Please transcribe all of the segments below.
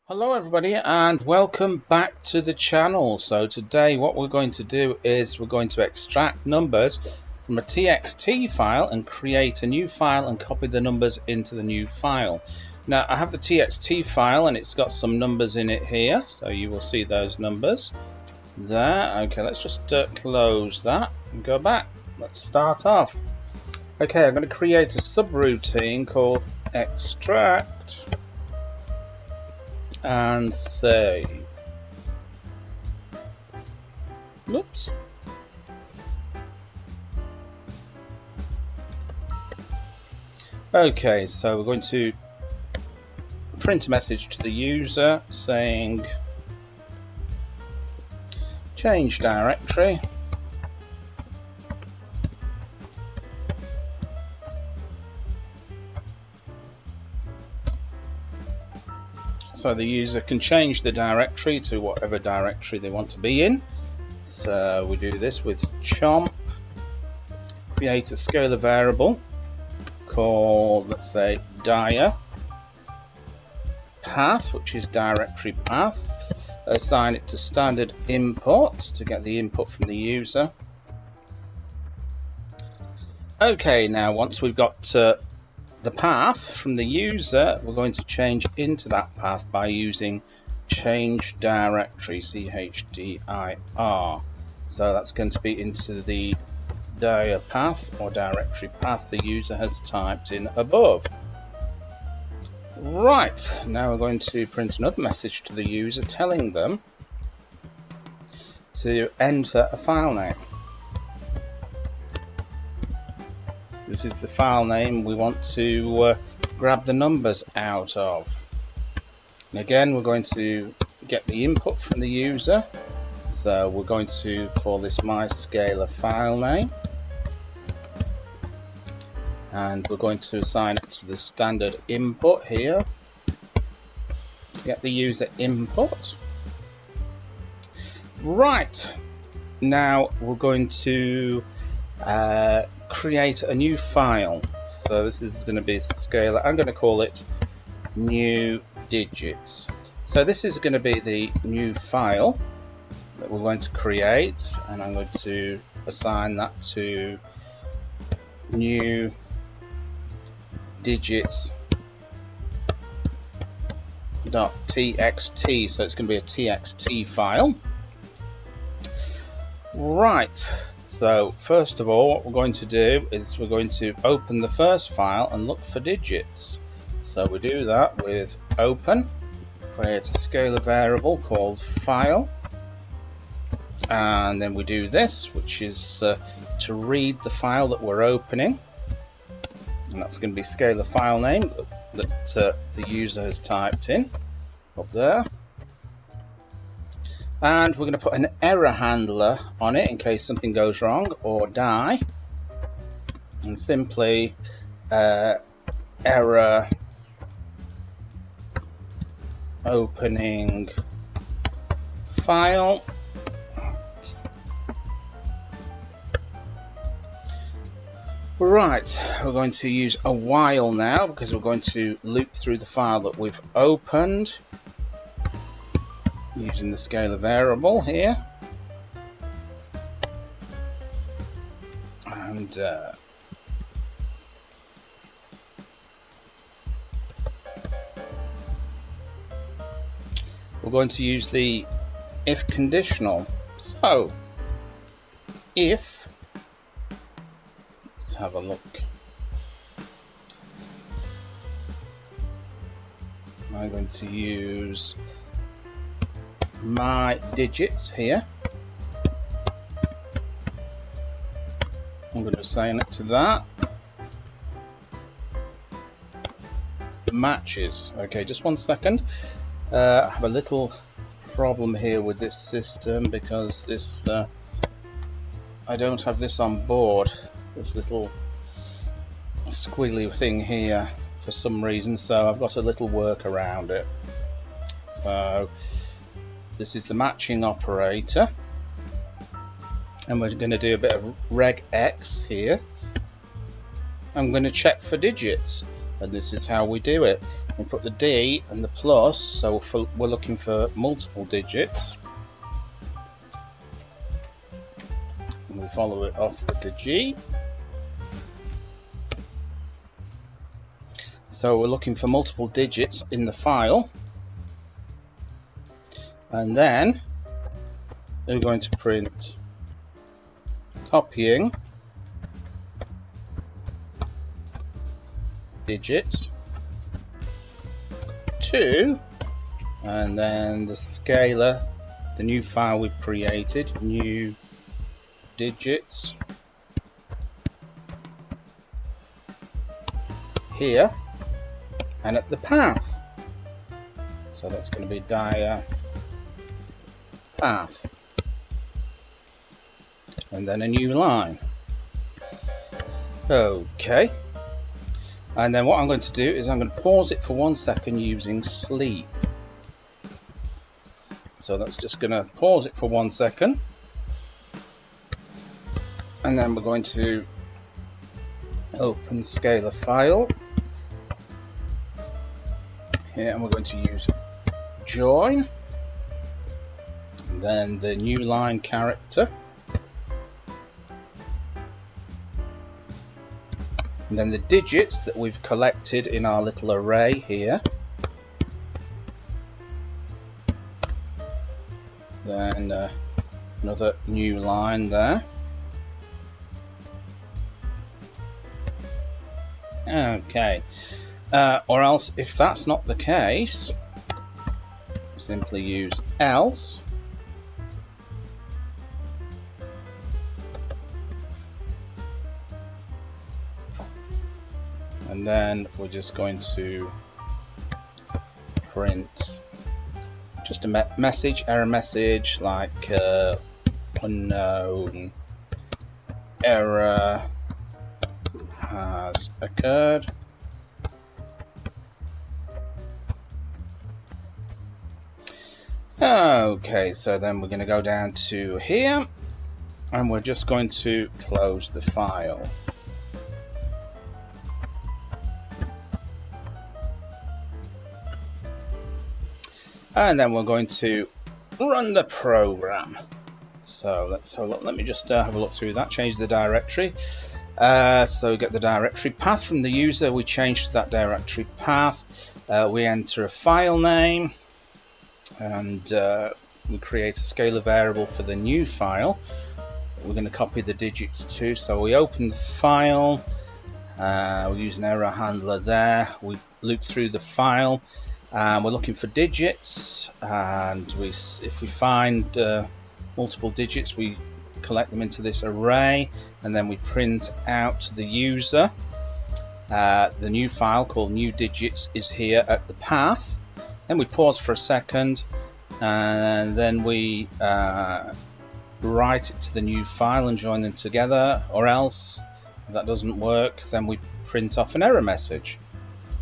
Hello everybody and welcome back to the channel. So today what we're going to do is we're going to extract numbers from a TXT file and create a new file and copy the numbers into the new file. Now I have the TXT file and it's got some numbers in it here, so you will see those numbers there. Okay, let's just close that and go back. Let's start off. Okay, I'm going to create a subroutine called extract and save. Oops. Okay, so we're going to print a message to the user saying change directory. So the user can change the directory to whatever directory they want to be in. So we do this with chomp, create a scalar variable called, let's say, dir path, which is directory path. Assign it to standard input to get the input from the user. Okay, now once we've got the path from the user, we're going to change into that path by using change directory, CHDIR. So that's going to be into the dir path or directory path the user has typed in above. Right, now we're going to print another message to the user telling them to enter a file name. This is the file name we want to grab the numbers out of. And again, we're going to get the input from the user. So we're going to call this my scalar file name. And we're going to assign it to the standard input here to get the user input. Right, now we're going to create a new file. So this is going to be scalar. I'm going to call it new digits. So this is going to be the new file that we're going to create, and I'm going to assign that to new digits.txt. So it's going to be a txt file. Right. So first of all, what we're going to do is we're going to open the first file and look for digits. So we do that with open, create a scalar variable called file, and then we do this, which is to read the file that we're opening, and that's going to be scalar file name that the user has typed in up there. And we're going to put an error handler on it in case something goes wrong or die, and simply error opening file. Right, we're going to use a while now because we're going to loop through the file that we've opened using the scalar variable here, and we're going to use the if conditional. So if, let's have a look. I'm going to use my digits here. I'm going to assign it to that. Matches. Okay, just one second. I have a little problem here with this system because this I don't have this on board. This little squiggly thing here for some reason, so I've got a little work around it. So this is the matching operator, and we're going to do a bit of regex here. I'm going to check for digits. and this is how we do it. We put the D and the plus, so we're looking for multiple digits. And we follow it off with the G. So we're looking for multiple digits in the file. And then we're going to print copying digits to, and then the scalar, the new file we've created, new digits here, and at the path. So that's going to be dia path, and then a new line. Okay. And then what I'm going to do is I'm going to pause it for 1 second using sleep. So that's just going to pause it for 1 second. And then we're going to open scalar file. Here, and we're going to use join. And then the new line character. And then the digits that we've collected in our little array here. Then another new line there. Okay. Or else, if that's not the case, simply use else. And then we're just going to print just a message, error message, like unknown error has occurred. Okay, so then we're going to go down to here, and we're just going to close the file. And then we're going to run the program. So let's have a look. Let me just have a look through that. Change the directory. So we get the directory path from the user. We change to that directory path. We enter a file name, and we create a scalar variable for the new file. We're going to copy the digits to. So we open the file. We use an error handler there. We loop through the file. We're looking for digits, and if we find multiple digits, we collect them into this array, and then we print out to the user. The new file called new digits is here at the path. Then we pause for a second, and then we write it to the new file and join them together, or else, if that doesn't work, then we print off an error message.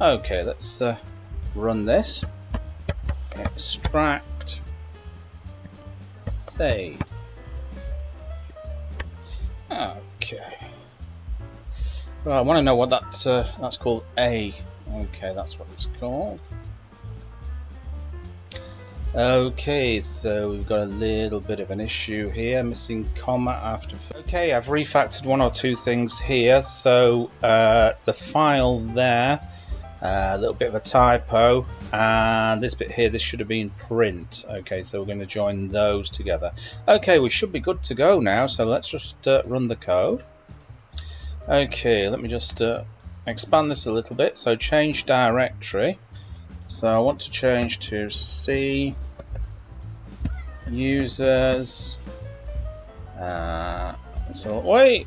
Okay, let's run this, extract, save. Okay. Well, I want to know what that's called. A. Okay, that's what it's called. Okay, so we've got a little bit of an issue here, missing comma after. Okay, I've refactored one or two things here. So the file there. A little bit of a typo, and this bit here, this should have been print. Okay, so we're going to join those together. Okay, we should be good to go now, so let's just run the code. Okay, let me just expand this a little bit. So change directory. So I want to change to C users. So wait,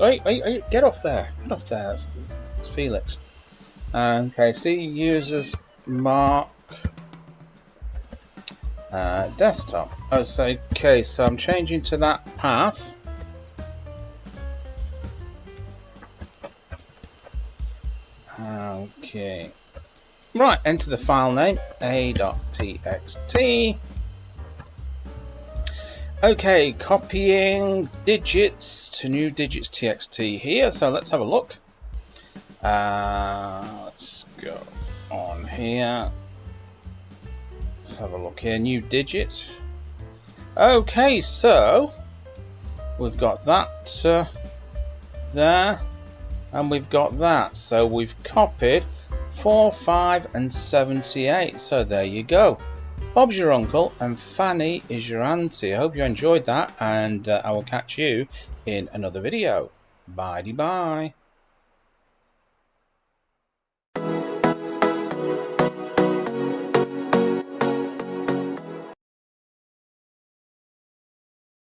get off there, It's Felix. Okay, C users mark desktop. Oh, so okay, so I'm changing to that path. Okay, right. Enter the file name a.txt. Okay, copying digits to new digits txt here. So let's have a look. Let's go on here. Let's have a look here. New digit. Okay, so we've got that there, and we've got that. So we've copied 4, 5, and 78. So there you go. Bob's your uncle and Fanny is your auntie. I hope you enjoyed that, and I will catch you in another video. Bye-bye.